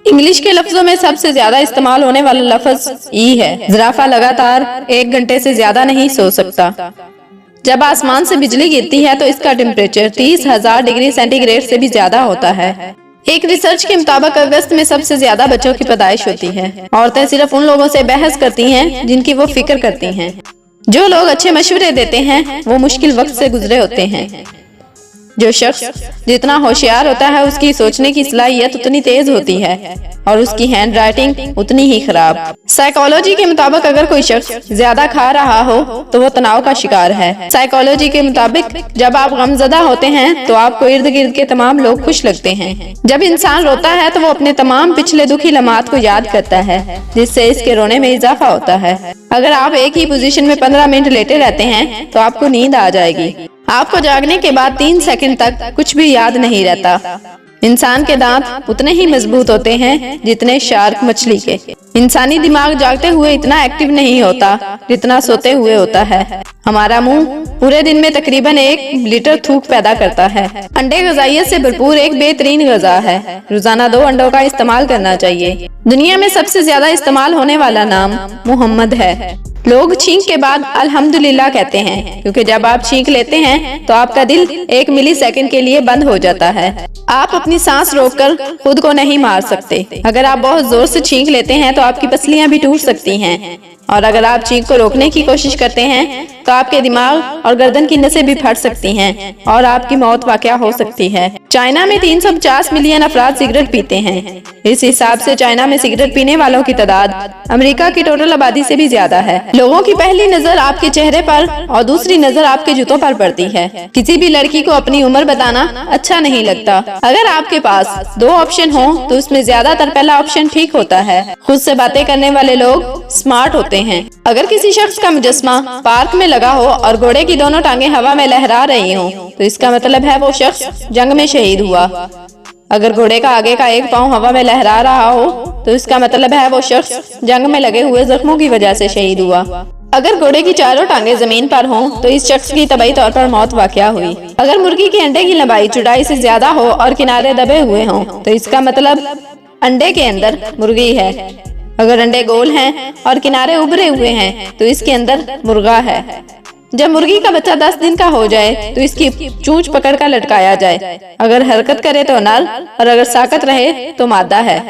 English के लफ्जों में सबसे ज्यादा इस्तेमाल होने वाला लफ्ज ई है। जिराफा लगातार 1 घंटे से ज्यादा नहीं सो सकता। जब आसमान से बिजली गिरती है तो इसका टेम्परेचर 30,000 डिग्री सेंटीग्रेड से भी ज्यादा होता है। एक रिसर्च के मुताबिक अगस्त में सबसे ज्यादा बच्चों की पैदाइश होती है। औरतें सिर्फ उन लोगों से बहस करती हैं जिनकी वो फिक्र करती हैं। जो लोग अच्छे मशवरे देते हैं वो मुश्किल वक्त से गुजरे होते हैं। जो शख्स जितना होशियार होता है उसकी सोचने की सलाहियत उतनी तेज होती है और उसकी हैंड राइटिंग उतनी ही खराब। साइकोलॉजी के मुताबिक अगर कोई शख्स ज्यादा खा रहा हो तो वो तनाव का शिकार है। साइकोलॉजी के मुताबिक जब आप गमजदा होते हैं तो आपको इर्द गिर्द के तमाम लोग खुश लगते हैं। जब इंसान रोता है तो वो अपने तमाम पिछले दुखी लम्हात को याद करता है, जिससे इसके रोने में इजाफा होता है। अगर आप एक ही पोजीशन में 15 मिनट लेटे रहते हैं तो आपको नींद आ जाएगी। आपको जागने के बाद 3 सेकंड तक कुछ भी याद नहीं रहता। इंसान के दांत उतने ही मजबूत होते हैं जितने शार्क मछली के। इंसानी दिमाग जागते हुए इतना एक्टिव नहीं होता जितना सोते हुए होता है। हमारा मुंह पूरे दिन में तकरीबन 1 लीटर थूक पैदा करता है। अंडे ग़िज़ाइयत से भरपूर एक बेहतरीन ग़िज़ा है। रोजाना 2 अंडों का इस्तेमाल करना चाहिए। दुनिया में सबसे ज्यादा इस्तेमाल होने वाला नाम मोहम्मद है। लोग छींक के बाद अल्हम्दुलिल्लाह कहते हैं, क्योंकि जब आप छींक लेते हैं तो आपका दिल 1 मिली सेकंड के लिए बंद हो जाता है। आप अपनी सांस रोककर खुद को नहीं मार सकते। अगर आप बहुत जोर से छींक लेते हैं तो आपकी पसलियां भी टूट सकती हैं, और अगर आप छींक को रोकने की कोशिश करते हैं तो आपके दिमाग और गर्दन की नसें भी फट सकती हैं और आपकी मौत वाक़या हो सकती है। चाइना में 350 मिलियन अफराद सिगरेट पीते हैं। इस हिसाब से चाइना में सिगरेट पीने वालों की तादाद अमेरिका की टोटल आबादी से भी ज्यादा है। लोगों की पहली नजर आपके चेहरे पर और दूसरी नजर आपके जूतों पर पड़ती है। किसी भी लड़की को अपनी उम्र बताना अच्छा नहीं लगता। अगर आपके पास 2 ऑप्शन हो तो उसमें ज्यादातर पहला ऑप्शन ठीक होता है। खुद से बातें करने वाले लोग स्मार्ट होते हैं। अगर किसी शख्स का मुजस्मा पार्क में लगा हो और घोड़े की दोनों टांगें हवा में लहरा रही हो तो इसका मतलब है वो शख्स जंग में शहीद हुआ। अगर घोड़े का आगे का एक पाँव हवा में लहरा रहा हो तो इसका मतलब है वो शख्स जंग में लगे हुए जख्मों की वजह से शहीद हुआ। अगर घोड़े की चारों टांगें जमीन पर हों तो इस शख्स की तबई तौर पर मौत वाक़या हुई। अगर मुर्गी के अंडे की लंबाई चौड़ाई से ज्यादा हो और किनारे दबे हुए हों तो इसका मतलब अंडे के अंदर मुर्गी है। अगर अंडे गोल हैं और किनारे उभरे हुए हैं तो इसके अंदर मुर्गा है। जब मुर्गी का बच्चा 10 दिन का हो जाए तो इसकी चूंच पकड़ कर लटकाया जाए। अगर हरकत करे तो नर और अगर साकत रहे तो मादा है।